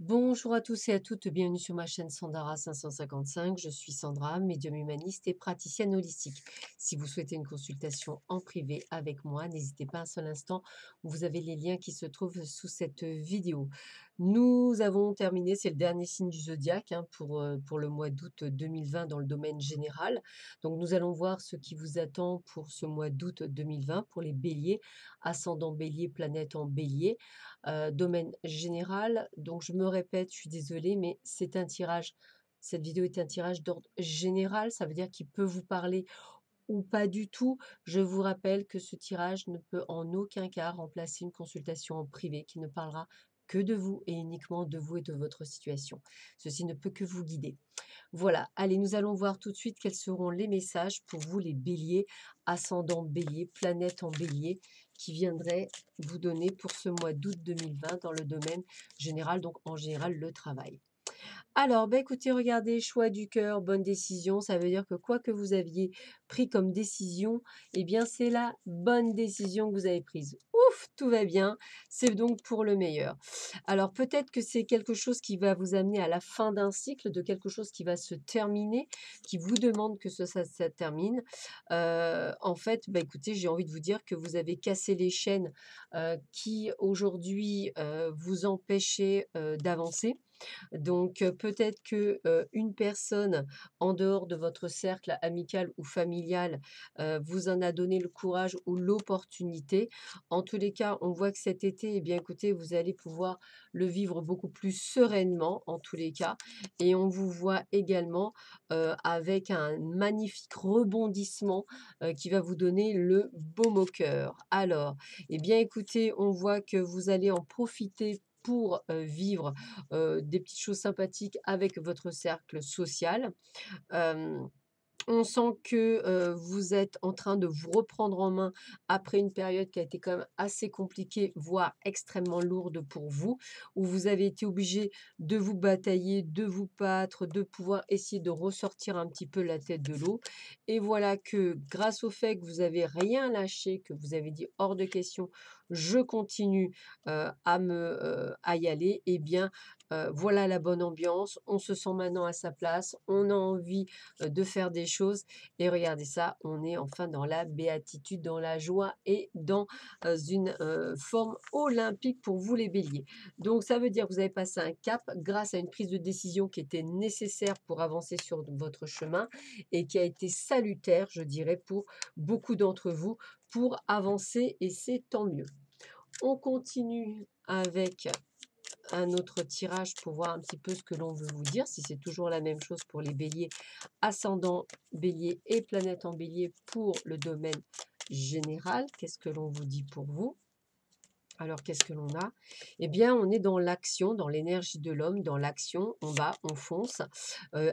Bonjour à tous et à toutes, bienvenue sur ma chaîne Sandara 555. Je suis Sandra, médium humaniste et praticienne holistique. Si vous souhaitez une consultation en privé avec moi, n'hésitez pas un seul instant. Vous avez les liens qui se trouvent sous cette vidéo. Nous avons terminé, c'est le dernier signe du zodiaque pour le mois d'août 2020 dans le domaine général. Donc nous allons voir ce qui vous attend pour ce mois d'août 2020 pour les béliers, ascendant bélier, planète en bélier. Domaine général. Donc je me répète, je suis désolée, mais c'est un tirage. Cette vidéo est un tirage d'ordre général, ça veut dire qu'il peut vous parler ou pas du tout. Je vous rappelle que ce tirage ne peut en aucun cas remplacer une consultation en privé qui ne parlera que de vous et uniquement de vous et de votre situation. Ceci ne peut que vous guider. Voilà, allez, nous allons voir tout de suite quels seront les messages pour vous les béliers, ascendant bélier, planète en bélier, qui viendraient vous donner pour ce mois d'août 2020 dans le domaine général, donc en général le travail. Alors, bah, écoutez, regardez, choix du cœur, bonne décision, ça veut dire que quoi que vous aviez pris comme décision, eh bien, c'est la bonne décision que vous avez prise. Ouf, tout va bien, c'est donc pour le meilleur. Alors, peut-être que c'est quelque chose qui va vous amener à la fin d'un cycle, de quelque chose qui va se terminer, qui vous demande que ça termine. En fait, bah, écoutez, j'ai envie de vous dire que vous avez cassé les chaînes qui aujourd'hui vous empêchaient d'avancer. Donc, peut-être que, une personne en dehors de votre cercle amical ou familial, vous en a donné le courage ou l'opportunité. En tous les cas, on voit que cet été, eh bien, écoutez, vous allez pouvoir le vivre beaucoup plus sereinement, en tous les cas, et on vous voit également, avec un magnifique rebondissement, qui va vous donner le baume au cœur. Alors, eh bien, écoutez, on voit que vous allez en profiter pour, vivre des petites choses sympathiques avec votre cercle social. Hem, on sent que, vous êtes en train de vous reprendre en main après une période qui a été quand même assez compliquée, voire extrêmement lourde pour vous, où vous avez été obligé de vous batailler, de vous battre, de pouvoir essayer de ressortir un petit peu la tête de l'eau. Et voilà que grâce au fait que vous avez rien lâché, que vous avez dit: «Hors de question, je continue, à y aller», et bien, voilà la bonne ambiance. On se sent maintenant à sa place, on a envie de faire des choses. Et regardez ça, on est enfin dans la béatitude, dans la joie et dans une forme olympique pour vous les béliers. Donc ça veut dire que vous avez passé un cap grâce à une prise de décision qui était nécessaire pour avancer sur votre chemin et qui a été salutaire, je dirais, pour beaucoup d'entre vous pour avancer, et c'est tant mieux. On continue avec un autre tirage pour voir un petit peu ce que l'on veut vous dire, si c'est toujours la même chose pour les béliers, ascendant bélier et planète en bélier pour le domaine général. Qu'est-ce que l'on vous dit pour vous? Alors, qu'est-ce que l'on a? Eh bien, on est dans l'action, dans l'énergie de l'homme, dans l'action, on va, on fonce.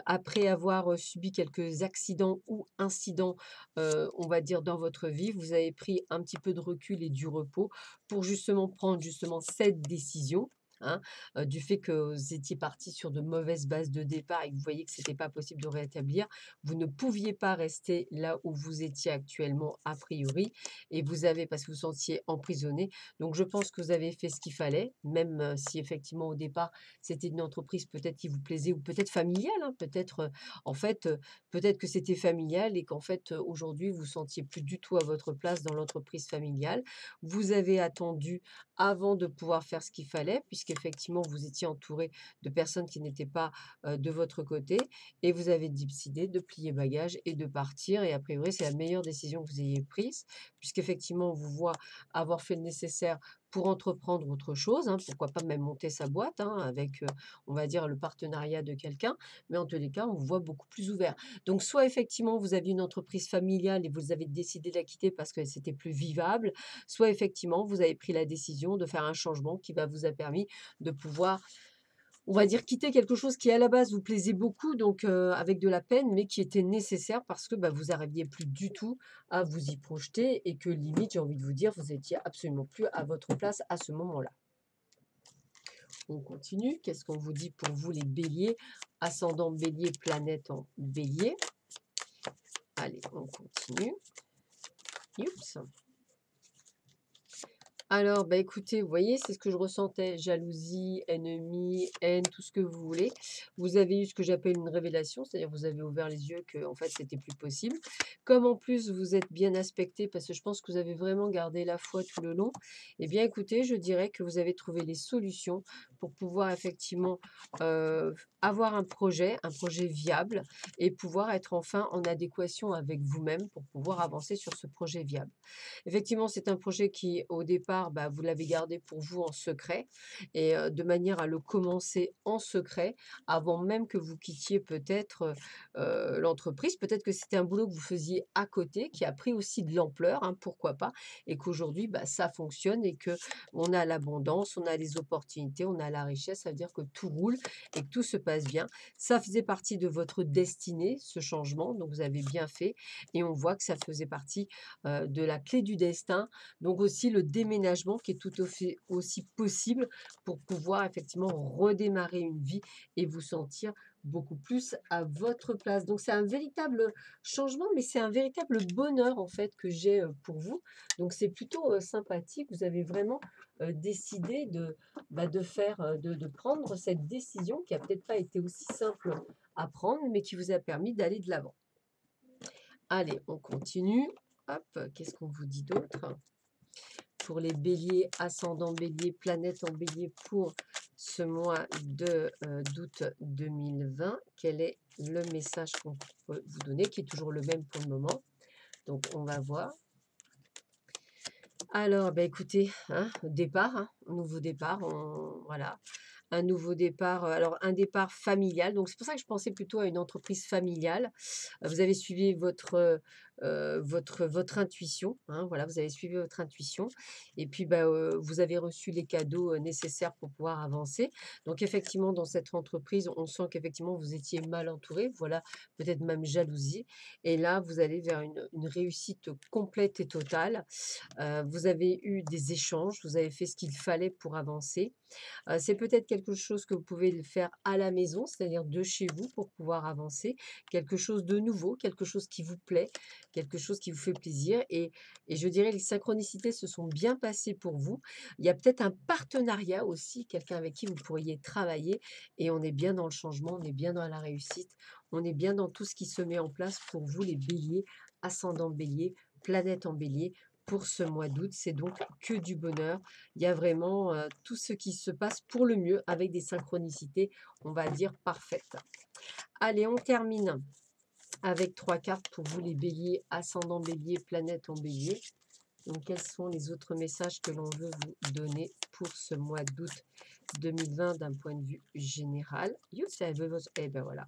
Après avoir subi quelques accidents ou incidents, on va dire, dans votre vie, vous avez pris un petit peu de recul et du repos pour justement prendre justement cette décision. Hein, du fait que vous étiez parti sur de mauvaises bases de départ et que vous voyez que c'était pas possible de rétablir, vous ne pouviez pas rester là où vous étiez actuellement a priori, et vous avez, parce que vous vous sentiez emprisonné, donc je pense que vous avez fait ce qu'il fallait, même, si effectivement au départ c'était une entreprise peut-être qui vous plaisait ou peut-être familiale, hein, peut-être, en fait, peut-être que c'était familial et qu'en fait, aujourd'hui vous vous sentiez plus du tout à votre place dans l'entreprise familiale. Vous avez attendu avant de pouvoir faire ce qu'il fallait, puisqu'effectivement vous étiez entouré de personnes qui n'étaient pas, de votre côté, et vous avez décidé de plier bagages et de partir, et a priori c'est la meilleure décision que vous ayez prise, puisqu'effectivement on vous voit avoir fait le nécessaire pour entreprendre autre chose, hein, pourquoi pas même monter sa boîte, hein, avec, on va dire, le partenariat de quelqu'un, mais en tous les cas, on vous voit beaucoup plus ouvert. Donc soit effectivement, vous aviez une entreprise familiale et vous avez décidé de la quitter parce que c'était plus vivable, soit effectivement, vous avez pris la décision de faire un changement qui va vous a permis de pouvoir, on va dire, quitter quelque chose qui à la base vous plaisait beaucoup, donc avec de la peine, mais qui était nécessaire parce que, bah, vous arriviez plus du tout à vous y projeter et que limite, j'ai envie de vous dire, vous étiez absolument plus à votre place à ce moment-là. On continue. Qu'est-ce qu'on vous dit pour vous les béliers? Ascendant bélier, planète en bélier. Allez, on continue. Oups. Alors, bah, écoutez, vous voyez, c'est ce que je ressentais, jalousie, ennemi, haine, tout ce que vous voulez. Vous avez eu ce que j'appelle une révélation, c'est-à-dire vous avez ouvert les yeux que, en fait, c'était plus possible. Comme en plus vous êtes bien aspecté, parce que je pense que vous avez vraiment gardé la foi tout le long, eh bien écoutez, je dirais que vous avez trouvé les solutions pour pouvoir effectivement avoir un projet viable, et pouvoir être enfin en adéquation avec vous-même pour pouvoir avancer sur ce projet viable. Effectivement, c'est un projet qui, au départ, bah, vous l'avez gardé pour vous en secret, et de manière à le commencer en secret avant même que vous quittiez peut-être, l'entreprise. Peut-être que c'était un boulot que vous faisiez à côté, qui a pris aussi de l'ampleur, hein, pourquoi pas? Et qu'aujourd'hui, bah, ça fonctionne et que on a l'abondance, on a les opportunités, on a la richesse. Ça veut dire que tout roule et que tout se passe bien. Ça faisait partie de votre destinée, ce changement, donc vous avez bien fait, et on voit que ça faisait partie de la clé du destin, donc aussi le déménagement qui est tout au fait aussi possible pour pouvoir effectivement redémarrer une vie et vous sentir beaucoup plus à votre place. Donc c'est un véritable changement, mais c'est un véritable bonheur en fait que j'ai pour vous. Donc c'est plutôt sympathique. Vous avez vraiment décidé de faire, de prendre cette décision qui a peut-être pas été aussi simple à prendre, mais qui vous a permis d'aller de l'avant. Allez, on continue. Hop, qu'est-ce qu'on vous dit d'autre? Pour les béliers, ascendant bélier, planète en bélier pour ce mois d'août 2020. Quel est le message qu'on peut vous donner, qui est toujours le même pour le moment? Donc, on va voir. Alors, bah, écoutez, hein, départ, hein, nouveau départ, voilà, un nouveau départ, alors un départ familial, donc c'est pour ça que je pensais plutôt à une entreprise familiale. Vous avez suivi votre intuition, hein, voilà, vous avez suivi votre intuition, et puis, bah, vous avez reçu les cadeaux, nécessaires pour pouvoir avancer. Donc effectivement, dans cette entreprise, on sent qu'effectivement vous étiez mal entouré, voilà, peut-être même jalousie, et là, vous allez vers une réussite complète et totale. Vous avez eu des échanges, vous avez fait ce qu'il fallait pour avancer. C'est peut-être quelque chose que vous pouvez le faire à la maison, c'est-à-dire de chez vous pour pouvoir avancer. Quelque chose de nouveau, quelque chose qui vous plaît, quelque chose qui vous fait plaisir, et je dirais les synchronicités se sont bien passées pour vous. Il y a peut-être un partenariat aussi, quelqu'un avec qui vous pourriez travailler, et on est bien dans le changement, on est bien dans la réussite, on est bien dans tout ce qui se met en place pour vous les béliers, ascendant bélier, planète en bélier. Pour ce mois d'août, c'est donc que du bonheur. Il y a vraiment, tout ce qui se passe pour le mieux avec des synchronicités, on va dire, parfaites. Allez, on termine avec 3 cartes pour vous les béliers, ascendant bélier, planète en bélier. Donc quels sont les autres messages que l'on veut vous donner pour ce mois d'août 2020 d'un point de vue général? You savez vos eh ben voilà.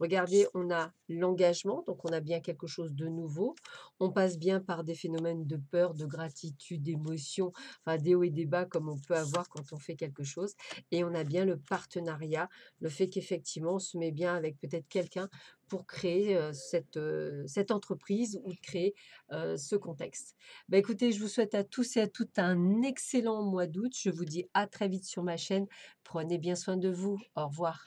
Regardez, on a l'engagement, donc on a bien quelque chose de nouveau. On passe bien par des phénomènes de peur, de gratitude, d'émotion, enfin des hauts et des bas comme on peut avoir quand on fait quelque chose. Et on a bien le partenariat, le fait qu'effectivement on se met bien avec peut-être quelqu'un pour créer cette entreprise, ou de créer ce contexte. Bah, écoutez, je vous souhaite à tous et à toutes un excellent mois d'août. Je vous dis à très vite sur ma chaîne. Prenez bien soin de vous. Au revoir.